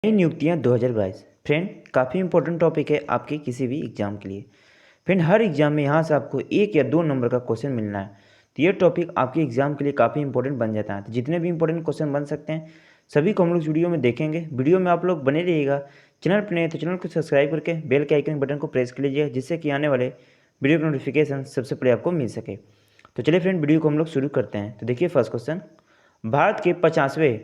नई नियुक्तियां 2022। फ्रेंड, काफ़ी इंपॉर्टेंट टॉपिक है आपके किसी भी एग्जाम के लिए। फ्रेंड, हर एग्जाम में यहाँ से आपको 1 या 2 नंबर का क्वेश्चन मिलना है। तो ये टॉपिक आपके एग्जाम के लिए काफ़ी इंपॉर्टेंट बन जाता है। तो जितने भी इंपॉर्टेंट क्वेश्चन बन सकते हैं सभी को हम लोग वीडियो में देखेंगे। वीडियो में आप लोग बने रहिएगा। चैनल पर नए तो चैनल को सब्सक्राइब करके बेल के आइकन बटन को प्रेस कर लीजिएगा, जिससे कि आने वाले वीडियो का नोटिफिकेशन सबसे पहले आपको मिल सके। तो चलिए फ्रेंड, वीडियो को हम लोग शुरू करते हैं। तो देखिए फर्स्ट क्वेश्चन, भारत के 50वें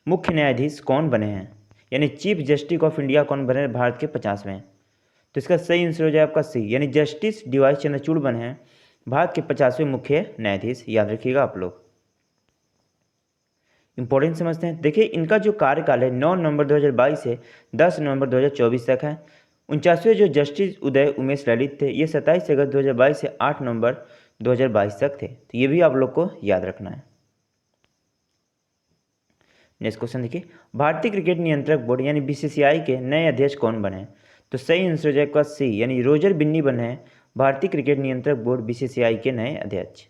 मुख्य न्यायाधीश कौन बने हैं? यानी चीफ जस्टिस ऑफ इंडिया कौन बने हैं भारत के 50वें? तो इसका सही आंसर हो जाए आपका सी, यानी जस्टिस डीवाई चंद्रचूड़ बने हैं भारत के 50वें मुख्य न्यायाधीश। याद रखिएगा आप लोग। इंपॉर्टेंट समझते हैं। देखिए इनका जो कार्यकाल है 9 नवंबर 2022 से 10 नवंबर 2024 तक है। 49वें जो जस्टिस उदय उमेश ललित थे, ये 27 अगस्त 2022 से 8 नवंबर 2022 तक थे। तो ये भी आप लोग को याद रखना है। नेक्स्ट क्वेश्चन देखिए, भारतीय क्रिकेट नियंत्रक बोर्ड यानी बीसीसीआई के नए अध्यक्ष कौन बने? तो सही आंसर हो जाएगा सी, यानी रोजर बिन्नी बने हैं भारतीय क्रिकेट नियंत्रक बोर्ड बीसीसीआई के नए अध्यक्ष।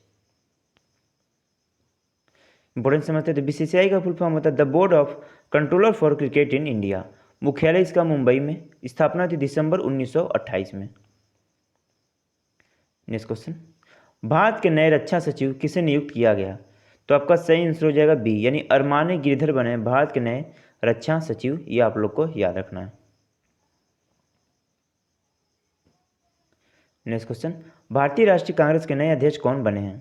इंपॉर्टेंट समझते हैं। तो बीसीसीआई का फुल फॉर्म होता है the board of controller for cricket in India. मुख्यालय इसका मुंबई में, स्थापना थी दिसंबर 1928 में। नेक्स्ट क्वेश्चन, भारत के नए रक्षा सचिव किसे नियुक्त किया गया? तो आपका सही आंसर हो जाएगा बी, यानी अरमाने गिरधर बने भारत के नए रक्षा सचिव। ये आप लोग को याद रखना है। नेक्स्ट क्वेश्चन, भारतीय राष्ट्रीय कांग्रेस के नए अध्यक्ष कौन बने हैं?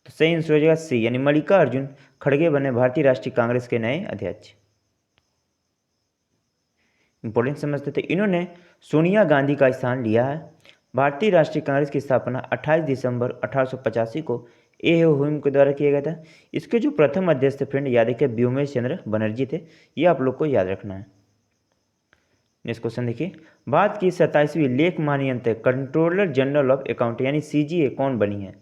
तो सही आंसर हो जाएगा सी, यानी मल्लिकार्जुन खड़गे बने भारतीय राष्ट्रीय कांग्रेस के नए अध्यक्ष। इंपॉर्टेंट समझते थे, इन्होंने सोनिया गांधी का स्थान लिया है। भारतीय राष्ट्रीय कांग्रेस की स्थापना 28 दिसंबर 1885 को ए हुम के द्वारा किया गया था। इसके जो प्रथम अध्यक्ष थे फ्रेंड, याद रखिए व्योमेश चंद्र बनर्जी थे। ये आप लोग को याद रखना है। नेक्स्ट क्वेश्चन देखिए, भारत की 27वीं लेख महानियंत्रक कंट्रोलर जनरल ऑफ अकाउंट यानी सीजीए कौन बनी है?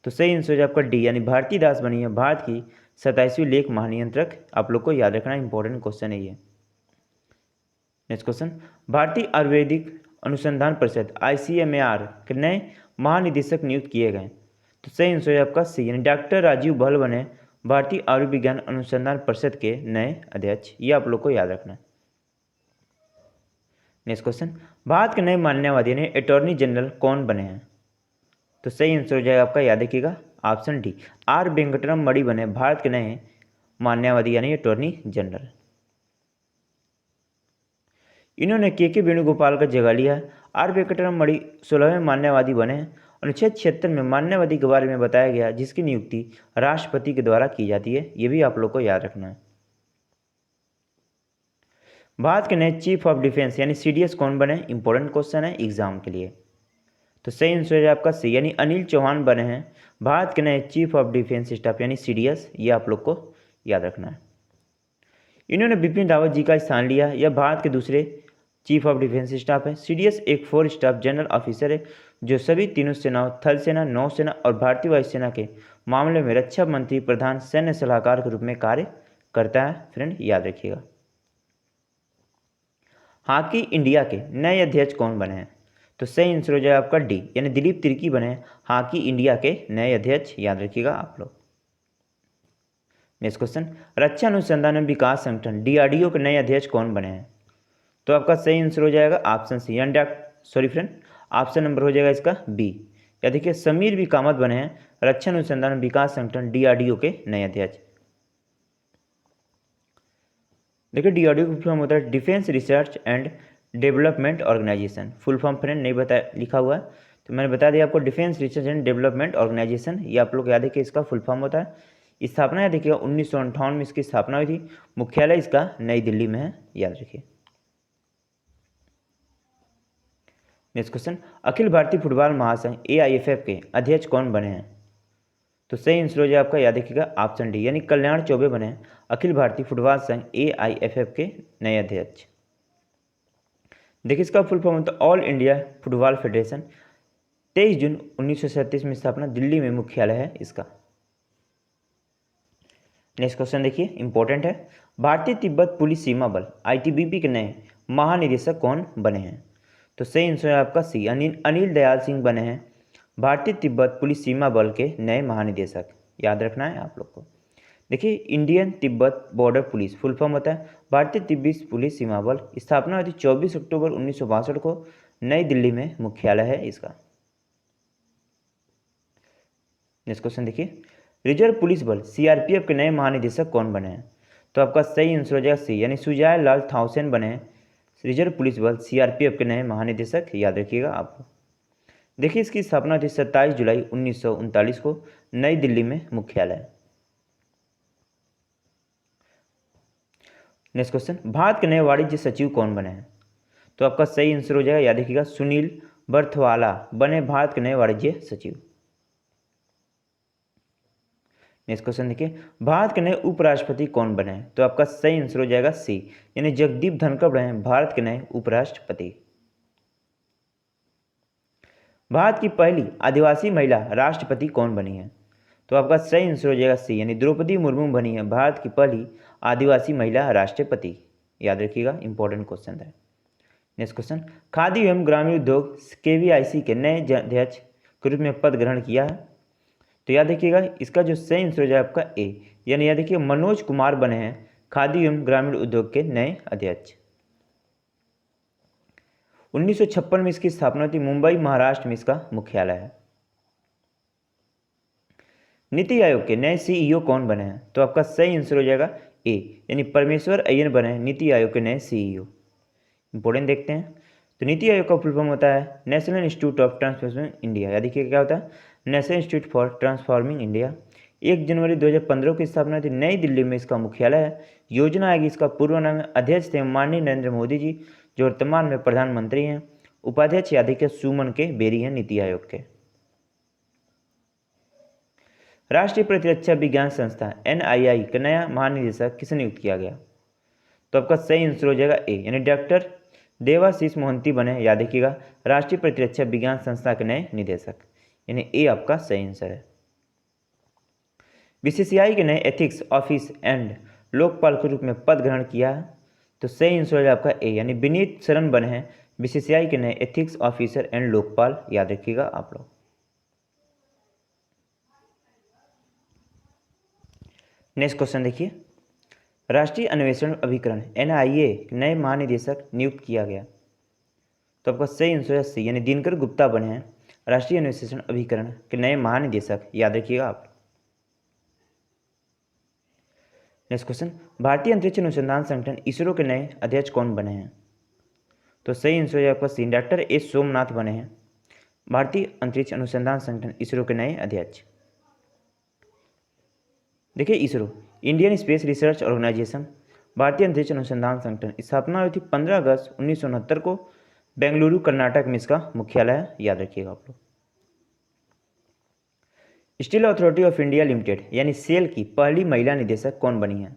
तो सही आंसर हो जाए आपका डी, यानी भारती दास बनी है भारत की 27वीं लेख महानियंत्रक। आप लोग को याद रखना, इंपॉर्टेंट क्वेश्चन है ये। नेक्स्ट क्वेश्चन, भारतीय आयुर्वेदिक अनुसंधान परिषद ICMAR के नए महानिदेशक नियुक्त किए गए। तो सही आंसर है आपका सी, यानी डॉक्टर राजीव बहल बने भारतीय आयुर्विज्ञान अनुसंधान परिषद के नए अध्यक्ष। ये आप लोग को याद रखना है। नेक्स्ट क्वेश्चन, भारत के नए मान्यवादी यानी अटॉर्नी जनरल कौन बने हैं? तो सही आंसर हो जाएगा आपका, याद रखिएगा ऑप्शन डी, आर वेंकटरम मणि बने भारत के नए मान्यवादी यानी अटॉर्नी जनरल। इन्होंने के वेणुगोपाल का जगह लिया है। आर वेंकटरम मणि 16वें मान्यवादी बने हैं। अनुच्छेद 76 में मान्यवादी के बारे में बताया गया, जिसकी नियुक्ति राष्ट्रपति के द्वारा की जाती है। ये भी आप लोग को याद रखना है। भारत के नए चीफ ऑफ डिफेंस यानी CDS कौन बने? इंपॉर्टेंट क्वेश्चन है एग्जाम के लिए। तो सही आंसर है आपका सी, यानी अनिल चौहान बने हैं भारत के नए चीफ ऑफ डिफेंस स्टाफ यानी CDS। ये आप लोग को याद रखना है। इन्होंने बिपिन रावत जी का स्थान लिया। यह भारत के दूसरे चीफ ऑफ डिफेंस स्टाफ है। CDS एक 4 स्टार जनरल ऑफिसर है जो सभी तीनों सेनाओं थल सेना, नौसेना और भारतीय वायुसेना के मामले में रक्षा मंत्री प्रधान सैन्य सलाहकार के रूप में कार्य करता है। फ्रेंड याद रखिएगा। हॉकी इंडिया के नए अध्यक्ष कौन बने हैं? तो सही आंसर हो जाए आपका डी, यानी दिलीप तिर्की बने हॉकी इंडिया के नए अध्यक्ष। याद रखिएगा आप लोग। नेक्स्ट क्वेश्चन, रक्षा अनुसंधान एवं विकास संगठन DRDO के नए अध्यक्ष कौन बने हैं? तो आपका सही आंसर हो जाएगा ऑप्शन सी, यानी सॉरी फ्रेंड, ऑप्शन नंबर हो जाएगा इसका बी। या देखिए समीर भी कामत बने हैं रक्षा अनुसंधान एवं विकास संगठन DRDO के नए अध्यक्ष। देखिए DRDO का फुल फॉर्म होता है defence research and development organisation. Full form friend नहीं बता लिखा हुआ है, तो मैंने बता दिया आपको defence research and development organisation. ये आप लोग याद है कि इसका फुल फॉर्म होता है। स्थापना है देखिएगा 1958 में इसकी स्थापना हुई थी। मुख्यालय इसका नई दिल्ली में है। याद रखिए। Next question, Akhil Bharatiya football महासंघ AIFF के अध्यक्ष कौन बने हैं? तो सही आंसर हो जाए आपका, याद रखिएगा ऑप्शन डी, यानी कल्याण चौबे बने अखिल भारतीय फुटबॉल संघ AIFF के नए अध्यक्ष। देखिए इसका फुल फॉर्म होता है ऑल इंडिया फुटबॉल फेडरेशन। 23 जून 1937 में स्थापना, दिल्ली में मुख्यालय है इसका। नेक्स्ट क्वेश्चन देखिए इंपॉर्टेंट है, भारतीय तिब्बत पुलिस सीमा बल ITBP के नए महानिदेशक कौन बने हैं? तो सही आंसर है आपका सी, अनिल दयाल सिंह बने हैं भारतीय तिब्बत पुलिस सीमा बल के नए महानिदेशक। याद रखना है आप लोग को। देखिए Indian Tibet border police full form होता है भारतीय तिब्बत पुलिस सीमा बल। स्थापना हुई थी 24 अक्टूबर 1962 को। नई दिल्ली में मुख्यालय है इसका। नेक्स्ट क्वेश्चन देखिए, रिजर्व पुलिस बल सीआरपीएफ के नए महानिदेशक कौन बने हैं? तो आपका सही आंसर हो जाएगा सी, यानी सुजाय लाल थाउसेन बने हैं रिजर्व पुलिस बल सीआरपीएफ के नए महानिदेशक। याद रखिएगा आप। देखिए इसकी स्थापना थी 27 जुलाई 1939 को। नई दिल्ली में मुख्यालय। नेक्स्ट क्वेश्चन, भारत के नए वाणिज्य सचिव कौन बने हैं? तो आपका सही आंसर हो जाएगा, याद रखिएगा, सुनील बर्थवाला बने भारत के नए वाणिज्य सचिव। नेक्स्ट क्वेश्चन देखिए, भारत के नए उपराष्ट्रपति कौन बने हैं? तो आपका सही आंसर हो जाएगा सी, यानी जगदीप धनखड़ बने भारत के नए उपराष्ट्रपति। भारत की पहली आदिवासी महिला राष्ट्रपति कौन बनी है? तो आपका सही आंसर हो जाएगा सी, यानी द्रौपदी मुर्मू बनी है भारत की पहली आदिवासी महिला राष्ट्रपति। याद रखिएगा, इंपॉर्टेंट क्वेश्चन है। नेक्स्ट क्वेश्चन, खादी एवं ग्रामीण उद्योग केवीआईसी के नए अध्यक्ष के रूप में पद ग्रहण किया है? तो याद रखिएगा इसका जो सही आंसर हो जाएगा आपका ए, यानी याद रखिए मनोज कुमार बने हैं खादी एवं ग्रामीण उद्योग के नए अध्यक्ष। 1956 में इसकी स्थापना हुई, मुंबई महाराष्ट्र में इसका मुख्यालय है। नीति आयोग के नए सीईओ कौन बने हैं? तो आपका सही आंसर हो जाएगा ए, यानी परमेश्वर अय्यर बने हैं नीति आयोग के नए सीईओ। इंपॉर्टेंट देखते हैं, तो नीति आयोग का फुल फॉर्म होता है national institute of transforming India. याद रखिए क्या होता है, national institute for transforming India. 1 जनवरी 2015 की स्थापना थी, नई दिल्ली में इसका मुख्यालय है। योजना आयोग इसका पूर्व नाम है। अध्यक्ष थे माननीय नरेंद्र मोदी जी, जो वर्तमान में प्रधानमंत्री हैं। उपाध्यक्ष याद रखिए सुमन के बेरी हैं नीति आयोग के। राष्ट्रीय प्रतिरक्षा विज्ञान संस्था NII का नया महानिदेशक किसे नियुक्त किया गया? तो आपका सही आंसर हो जाएगा ए, यानी डॉक्टर देवाशीष मोहंती बने, याद रखिएगा, राष्ट्रीय प्रतिरक्षा विज्ञान संस्था के नए निदेशक, यानी ए आपका सही आंसर है। बीसीसीआई के नए एथिक्स ऑफिस एंड लोकपाल के रूप में पद ग्रहण किया है? तो सही आंसर हो जाएगा आपका ए, यानी विनीत शरण बने हैं बीसीसीआई के नए एथिक्स ऑफिसर एंड लोकपाल। याद रखिएगा आप लोग। नेक्स्ट क्वेश्चन देखिए, राष्ट्रीय अन्वेषण अभिकरण NIA नए महानिदेशक नियुक्त किया गया? तो आपका सही आंसर है सी, यानी दिनकर गुप्ता बने हैं राष्ट्रीय अन्वेषण अभिकरण के नए महानिदेशक। याद रखिएगा आप। नेक्स्ट क्वेश्चन, भारतीय अंतरिक्ष अनुसंधान संगठन इसरो के नए अध्यक्ष कौन बने हैं? तो सही आंसर है आपका सी, डॉक्टर एस सोमनाथ बने हैं भारतीय अंतरिक्ष अनुसंधान संगठन इसरो के नए अध्यक्ष। देखिए ISRO Indian Space Research Organisation भारतीय अंतरिक्ष अनुसंधान संगठन स्थापना हुई थी 15 अगस्त 1969 को। बेंगलुरु कर्नाटक में इसका मुख्यालय है। याद रखिएगा आप लोग। Steel authority of India limited यानी सेल की पहली महिला निदेशक कौन बनी है?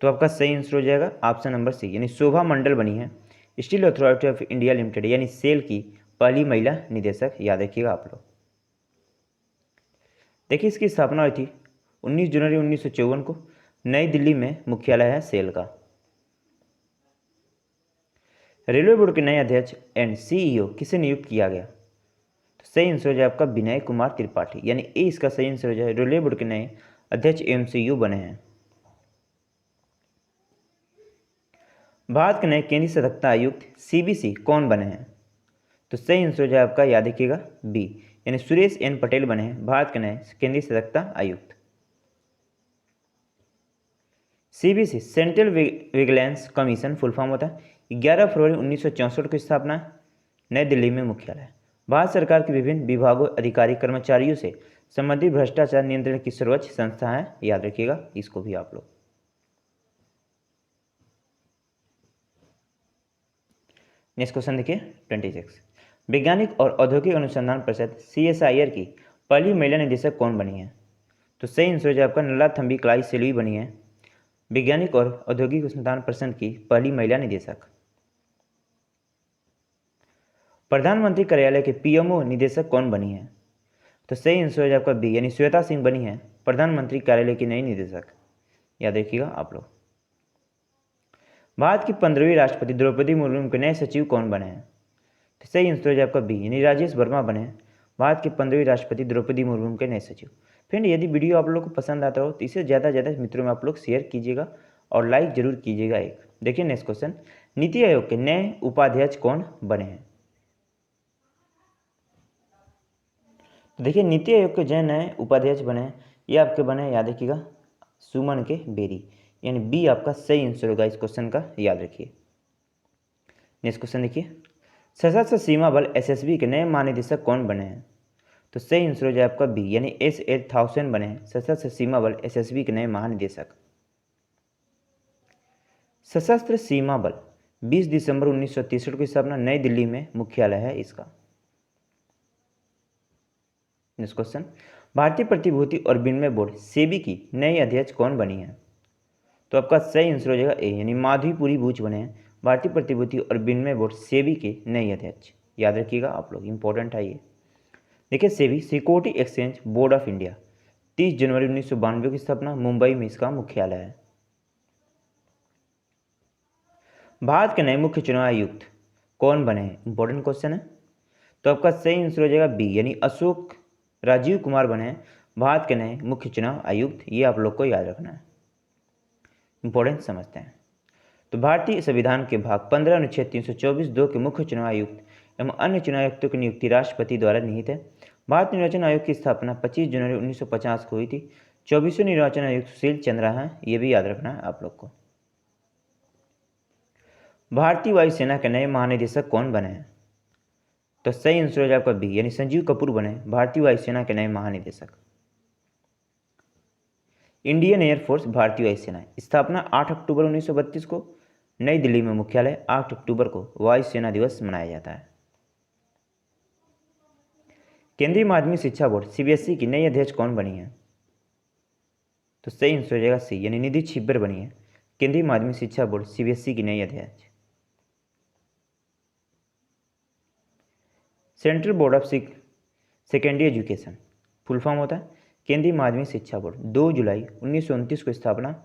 तो आपका सही आंसर हो जाएगा ऑप्शन नंबर सी, यानी शोभा मंडल बनी है steel authority of India limited यानी सेल की पहली महिला निदेशक। याद रखिएगा आप लोग। देखिए इसकी स्थापना हुई थी 19 जनवरी 1954 को। नई दिल्ली में मुख्यालय है सेल का। रेलवे बोर्ड के नए अध्यक्ष एंड सीईओ किसे नियुक्त किया गया? तो सही आंसर हो जाए आपका विनय कुमार त्रिपाठी, यानी ए इसका सही आंसर हो जाए। रेलवे बोर्ड के नए अध्यक्ष एवं सीईओ बने हैं। भारत के नए केंद्रीय सतर्कता आयुक्त CBC कौन बने हैं? तो सही आंसर हो जाए आपका, याद रखिएगा, बी, यानी सुरेश N पटेल बने हैं भारत के नए केंद्रीय सतर्कता आयुक्त। CBC central vigilance commission full form होता है। 11 फरवरी 1964 की स्थापना, नई दिल्ली में मुख्यालय। भारत सरकार के विभिन्न विभागों, अधिकारी, कर्मचारियों से संबंधित भ्रष्टाचार नियंत्रण की सर्वोच्च संस्था है। याद रखिएगा इसको भी आप लोग। नेक्स्ट क्वेश्चन देखिए 26, वैज्ञानिक और औद्योगिक अनुसंधान परिषद CSIR की पहली महिला निदेशक कौन बनी है? तो सही आंसर है आपका नल्लाथम्बी क्लाई सेल्वी बनी है वैज्ञानिक और औद्योगिक अनुसंधान परिषद की पहली महिला निदेशक। प्रधानमंत्री कार्यालय के PMO निदेशक कौन बनी है? तो सही आंसर है आपका बी, यानी श्वेता सिंह बनी है प्रधानमंत्री कार्यालय की नई निदेशक। याद रखिएगा आप लोग। भारत की 15वीं राष्ट्रपति द्रौपदी मुर्मू के नए सचिव कौन बने हैं? तो सही आंसर है आपका बी, यानी राजेश वर्मा बने भारत की 15वीं राष्ट्रपति द्रौपदी मुर्मू के नए सचिव। फ्रेंड यदि वीडियो आप लोग को पसंद आता हो तो इसे ज़्यादा से ज़्यादा मित्रों में आप लोग शेयर कीजिएगा और लाइक जरूर कीजिएगा एक। देखिए नेक्स्ट क्वेश्चन, नीति आयोग के नए उपाध्यक्ष कौन बने हैं? तो देखिए नीति आयोग के जो नए उपाध्यक्ष बने हैं ये आपके बने हैं, याद रखिएगा, सुमन के बेरी, यानी बी आपका सही आंसर होगा इस क्वेश्चन का, याद रखिए। नेक्स्ट क्वेश्चन देखिए, सशस्त्र सीमा बल एसएसबी के नए महानिदेशक कौन बने हैं? तो सही आंसर हो जाए आपका बी, यानी S8000 बने हैं सशस्त्र सीमा बल एसएसबी के नए महानिदेशक। सशस्त्र सीमा बल 20 दिसंबर 1963 की स्थापना, नई दिल्ली में मुख्यालय है इसका। नेक्स्ट क्वेश्चन, भारतीय प्रतिभूति और विनिमय बोर्ड सेबी की नई अध्यक्ष कौन बनी है? तो आपका सही आंसर हो जाएगा ए, यानी माधवीपुरी बूच बने हैं भारतीय प्रतिभूति और विनिमय बोर्ड सेबी के नए अध्यक्ष, याद रखिएगा आप लोग, इंपॉर्टेंट है ये। देखिए SEBI security exchange board of India 30 जनवरी 1992 की स्थापना, मुंबई में इसका मुख्यालय है। भारत के नए मुख्य चुनाव आयुक्त कौन बने हैं? इंपॉर्टेंट क्वेश्चन है। तो आपका सही आंसर हो जाएगा बी, यानी अशोक राजीव कुमार बने हैं भारत के नए मुख्य चुनाव आयुक्त, ये आप लोग को याद रखना है, इंपॉर्टेंट समझते हैं। तो भारतीय संविधान के भाग 15 अनुच्छेद 324(2) के मुख्य चुनाव आयुक्त एवं अन्य चुनाव आयुक्तों की नियुक्ति राष्ट्रपति द्वारा निहित है। भारत निर्वाचन आयोग की स्थापना 25 जनवरी 1950 को हुई थी। 24वें निर्वाचन आयुक्त सुशील चंद्रा हैं, ये भी याद रखना है आप लोग को। भारतीय वायुसेना के नए महानिदेशक कौन बने हैं? तो सही आंसर हो जाए आपका बी, यानी संजीव कपूर बने भारतीय वायुसेना के नए महानिदेशक। इंडियन एयरफोर्स भारतीय वायुसेना स्थापना 8 अक्टूबर 1932 को, नई दिल्ली में मुख्यालय, 8 अक्टूबर को वायुसेना दिवस मनाया जाता है। केंद्रीय माध्यमिक शिक्षा बोर्ड सीबीएसई की नई अध्यक्ष कौन बनी है? तो सही आंसर हो जाएगा सी, यानी निधि छिब्बर बनी है केंद्रीय माध्यमिक शिक्षा बोर्ड सीबीएसई की नई अध्यक्ष। Central board of secondary education full form होता है केंद्रीय माध्यमिक शिक्षा बोर्ड, 2 जुलाई 1929 को स्थापना,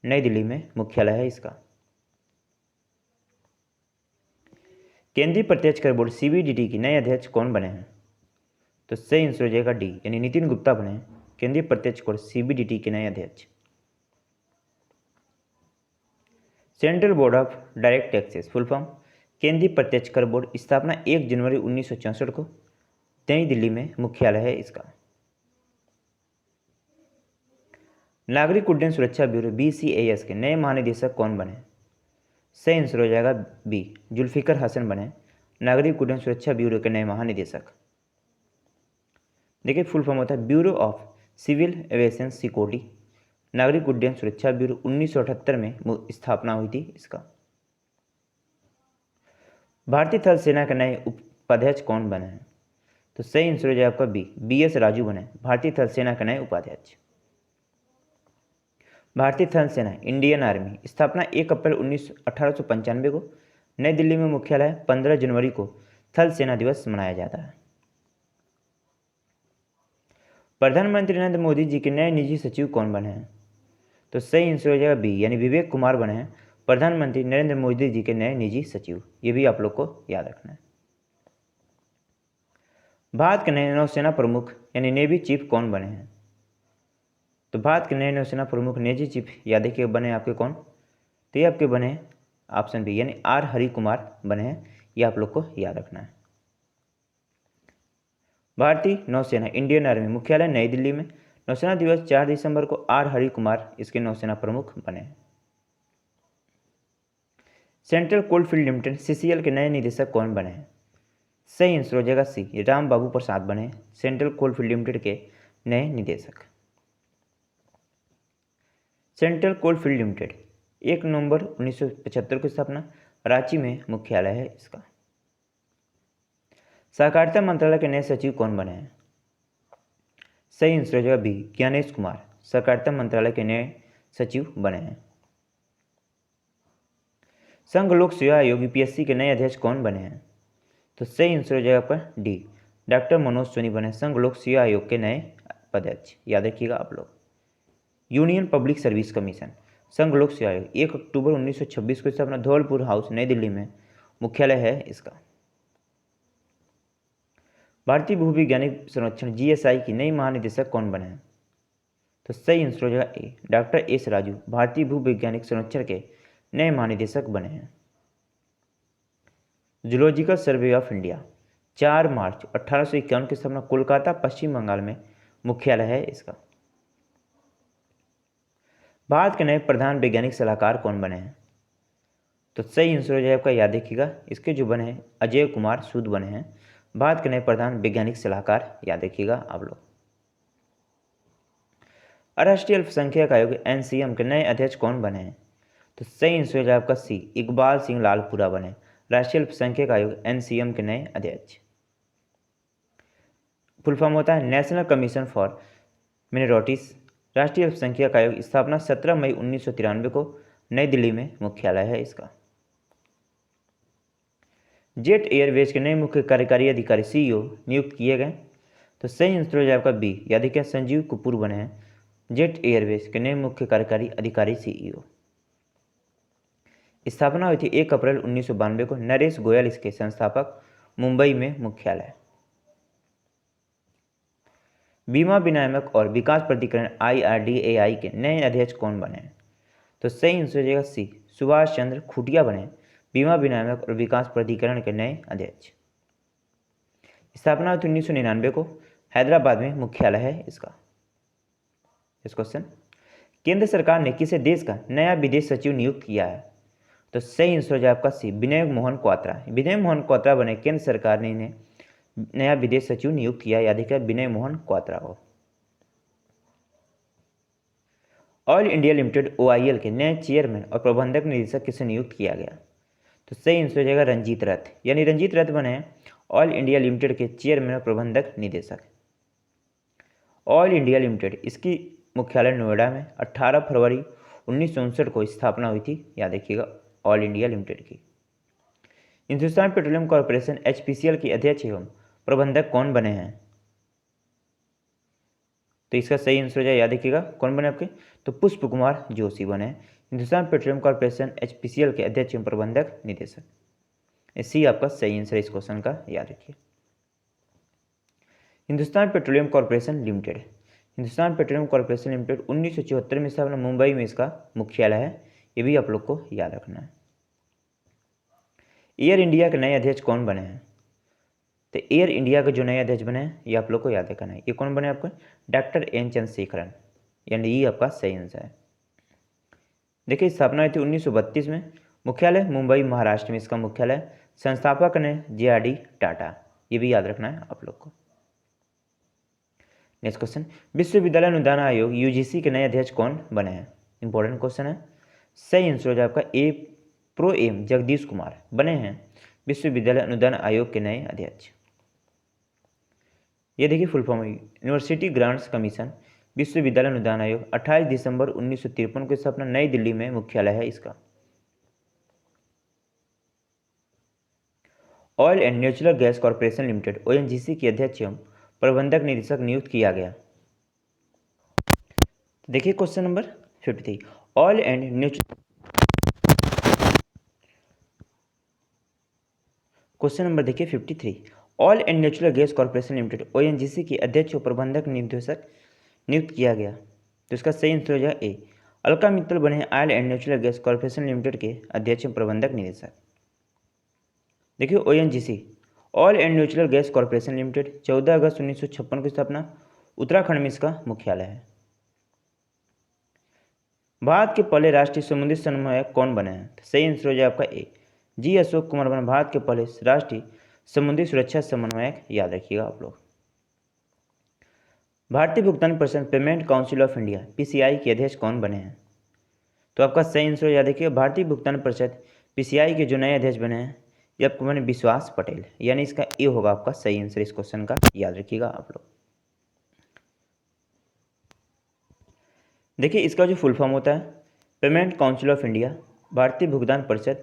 नई दिल्ली में मुख्यालय है इसका। केंद्रीय प्रत्यक्ष कर बोर्ड सीबीडीटी की नए अध्यक्ष कौन बने हैं? तो सही आंसर हो जाएगा डी, यानी नितिन गुप्ता बने केंद्रीय प्रत्यक्ष कर सीबीडीटी के नए अध्यक्ष। Central board of direct taxes full form केंद्रीय प्रत्यक्ष कर बोर्ड, स्थापना 1 जनवरी 1964 को, नई दिल्ली में मुख्यालय है इसका। नागरिक उड्डयन सुरक्षा ब्यूरो BCAS के नए महानिदेशक कौन बने? सही आंसर हो जाएगा बी, जुल्फिकर हसन बने नागरिक उड्डयन सुरक्षा ब्यूरो के नए महानिदेशक। देखिए फुल फॉर्म होता है Bureau of Civil Aviation Security, नागरिक उड्डयन सुरक्षा ब्यूरो, 1978 में स्थापना हुई थी इसका। भारतीय थल सेना के नए उपाध्यक्ष कौन बने हैं? तो सही आंसर हो जाए आपका बी, BS राजू बने भारतीय थल सेना के नए उपाध्यक्ष। भारतीय थल सेना इंडियन आर्मी स्थापना 1 अप्रैल 1895 को, नई दिल्ली में मुख्यालय, 15 जनवरी को थल सेना दिवस मनाया जाता है। प्रधानमंत्री नरेंद्र मोदी जी के नए निजी सचिव कौन बने हैं? तो सही आंसर हो जाएगा बी, यानी विवेक कुमार बने हैं प्रधानमंत्री नरेंद्र मोदी जी के नए निजी सचिव, ये भी आप लोग को याद रखना है। भारत के नए नौसेना प्रमुख यानी नेवी चीफ कौन बने हैं? तो भारत के नए नौसेना प्रमुख नेवी चीफ याद के बने आपके कौन? तो ये आपके बने ऑप्शन बी, यानी R हरि कुमार बने हैं, ये आप लोग को याद रखना है। भारतीय नौसेना इंडियन आर्मी मुख्यालय नई दिल्ली में, नौसेना दिवस 4 दिसंबर को R हरि कुमार इसके नौसेना प्रमुख बने हैं। सेंट्रल कोलफील्ड लिमिटेड CCL के नए निदेशक कौन बने हैं? सही आंसर हो जाएगा सी, राम बाबू प्रसाद बने सेंट्रल कोलफील्ड लिमिटेड के नए निदेशक। सेंट्रल कोलफील्ड लिमिटेड 1 नवंबर 1975 की स्थापना, रांची में मुख्यालय है इसका। सहकारिता मंत्रालय के नए सचिव कौन बने हैं? सही आंसर हो जाएगा बी, ज्ञानेश कुमार सहकारिता मंत्रालय के नए सचिव बने हैं। संघ लोक सेवा आयोग UPSC के नए अध्यक्ष कौन बने हैं? तो सही आंसर हो जाएगा आपका डी, डॉक्टर मनोज सोनी बने संघ लोक सेवा आयोग के नए अध्यक्ष, याद रखिएगा आप लोग। यूनियन पब्लिक सर्विस कमीशन संघ लोक सेवा आयोग 1 अक्टूबर 1926 को स्थापना, धौलपुर हाउस नई दिल्ली में मुख्यालय है इसका। भारतीय भूविज्ञानिक सर्वेक्षण GSI की नई महानिदेशक कौन बने हैं? तो सही आंसर हो जाएगा ए, डॉक्टर एस राजू भारतीय भूवैज्ञानिक सर्वेक्षण के नए महानिदेशक बने हैं। जूलॉजिकल सर्वे ऑफ इंडिया 4 मार्च 1851 की स्थापना कोलकाता पश्चिम बंगाल में मुख्यालय है इसका। भारत के नए प्रधान वैज्ञानिक सलाहकार कौन बने हैं? तो सही आंसर हो जाए आपका, याद रखिएगा, इसके जो बने हैं अजय कुमार सूद बने हैं भारत के नए प्रधान वैज्ञानिक सलाहकार, याद रखिएगा आप लोग। राष्ट्रीय अल्पसंख्यक आयोग एनसीएम के नए अध्यक्ष कौन बने हैं? तो सही आंसर हो जाए आपका सी, इकबाल सिंह लालपुरा बने राष्ट्रीय अल्पसंख्यक आयोग एनसीएम के नए अध्यक्ष। फुल फॉर्म होता है नेशनल कमीशन फॉर मिनोरिटीज। राष्ट्रीय अल्पसंख्यक आयोग स्थापना 17 मई 1993 को नई दिल्ली में मुख्यालय है इसका। जेट एयरवेज के नए मुख्य कार्यकारी अधिकारी सीईओ नियुक्त किए गए। तो सही आंसर हो जाए आपका बी, याद रखिए संजीव कपूर बने हैं जेट एयरवेज के नए मुख्य कार्यकारी अधिकारी सीईओ। स्थापना हुई थी 1 अप्रैल 1992 को, नरेश गोयल इसके संस्थापक, मुंबई में मुख्यालय। बीमा विनियामक और विकास प्राधिकरण IRDAI के नए अध्यक्ष कौन बने हैं? तो सही आंसर हो जाएगा सी, सुभाष चंद्र खुटिया बने बीमा विनियामक और विकास प्राधिकरण के नए अध्यक्ष। स्थापना हुई 1999 को, हैदराबाद में मुख्यालय है इसका। इस क्वेश्चन, केंद्र सरकार ने किसे देश का नया विदेश सचिव नियुक्त किया है? तो सही आंसर हो जाए आपका सी, विनय मोहन क्वात्रा। विनय मोहन क्वात्रा बने केंद्र सरकार ने इन्हें नया विदेश सचिव नियुक्त किया, याद रखिए विनय मोहन क्वात्रा को। ऑयल इंडिया लिमिटेड OIL के नए चेयरमैन और प्रबंधक निदेशक किसे नियुक्त किया गया? तो सही आंसर हो जाएगा रंजीत रथ, यानी रंजीत रथ बने ऑयल इंडिया लिमिटेड के चेयरमैन और प्रबंधक निदेशक। ऑयल इंडिया लिमिटेड इसकी मुख्यालय नोएडा में 18 फरवरी 1959 को स्थापना हुई थी, याद रखिएगा ऑयल इंडिया लिमिटेड की। हिंदुस्तान पेट्रोलियम कॉर्पोरेशन HPCL के अध्यक्ष एवं प्रबंधक कौन बने हैं? तो इसका सही आंसर हो जाए, याद रखिएगा कौन बने आपके, तो पुष्प कुमार जोशी बने हिंदुस्तान पेट्रोलियम कॉर्पोरेशन HPCL के अध्यक्ष एवं प्रबंधक निदेशक। सी आपका सही आंसर इस क्वेश्चन का, याद रखिए। Hindustan petroleum corporation limited, Hindustan petroleum corporation limited 1974 में स्थापना, मुंबई में इसका मुख्यालय है, ये भी आप लोग को याद रखना है। एयर इंडिया के नए अध्यक्ष कौन बने हैं? तो एयर इंडिया के जो नए अध्यक्ष बने हैं ये आप लोग को याद रखना है। ये कौन बने आपको? डॉक्टर एन चंद्रशेखरन, यानी ये आपका सही आंसर है। देखिए स्थापना हुई थी 1932 में, मुख्यालय मुंबई महाराष्ट्र में इसका मुख्यालय, संस्थापक ने JRD टाटा, ये भी याद रखना है आप लोग को। नेक्स्ट क्वेश्चन, विश्वविद्यालय अनुदान आयोग UGC के नए अध्यक्ष कौन बने हैं? इंपॉर्टेंट क्वेश्चन है। सही आंसर हो जाए आपका ए, प्रो एम जगदीश कुमार बने हैं विश्वविद्यालय अनुदान आयोग के नए अध्यक्ष। ये देखिए full form, university grants commission विश्वविद्यालय अनुदान आयोग 28 दिसंबर 1953 को स्थापना, नई दिल्ली में मुख्यालय है इसका। Oil and natural gas corporation limited ONGC के अध्यक्ष एवं प्रबंधक निदेशक नियुक्त किया गया। देखिए question number 53, oil and natural, question number देखिए 53, oil and natural gas corporation limited ONGC के अध्यक्ष और प्रबंधक निदेशक नियुक्त किया गया। तो इसका सही आंसर हो जाएगा ए, अलका मित्तल बने oil and natural gas corporation limited के अध्यक्ष और प्रबंधक निदेशक। देखिए ONGC, oil and natural gas corporation limited 14 अगस्त 1956 की स्थापना, उत्तराखंड में इसका मुख्यालय है। भारत के पहले राष्ट्रीय समुद्री समन्वयक कौन बने हैं? तो सही आंसर हो जाए आपका ए, जी अशोक कुमार बने भारत के पहले राष्ट्रीय समुद्री सुरक्षा समन्वयक, याद रखिएगा आप लोग। भारतीय भुगतान परिषद payment council of India PCI के अध्यक्ष कौन बने हैं? तो आपका सही आंसर याद रखिएगा, भारतीय भुगतान परिषद PCI के जो नए अध्यक्ष बने हैं ये आपको बने विश्वास पटेल, यानी इसका ए होगा आपका सही आंसर इस क्वेश्चन का, याद रखिएगा आप लोग। देखिए इसका जो फुल फॉर्म होता है पेमेंट काउंसिल ऑफ इंडिया, भारतीय भुगतान परिषद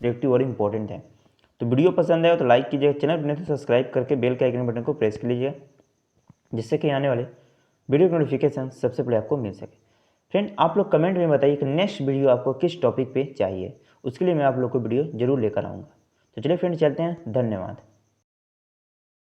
डायरेक्टिव और इम्पोर्टेंट है। तो वीडियो पसंद आए तो लाइक कीजिएगा, चैनल बने तो सब्सक्राइब करके बेल के आइकन बटन को प्रेस कर लीजिएगा, जिससे कि आने वाले वीडियो की नोटिफिकेशन सबसे पहले आपको मिल सके। फ्रेंड, आप लोग कमेंट में बताइए कि नेक्स्ट वीडियो आपको किस टॉपिक पे चाहिए, उसके लिए मैं आप लोग को वीडियो जरूर लेकर आऊँगा। तो चलिए फ्रेंड, चलते हैं। धन्यवाद।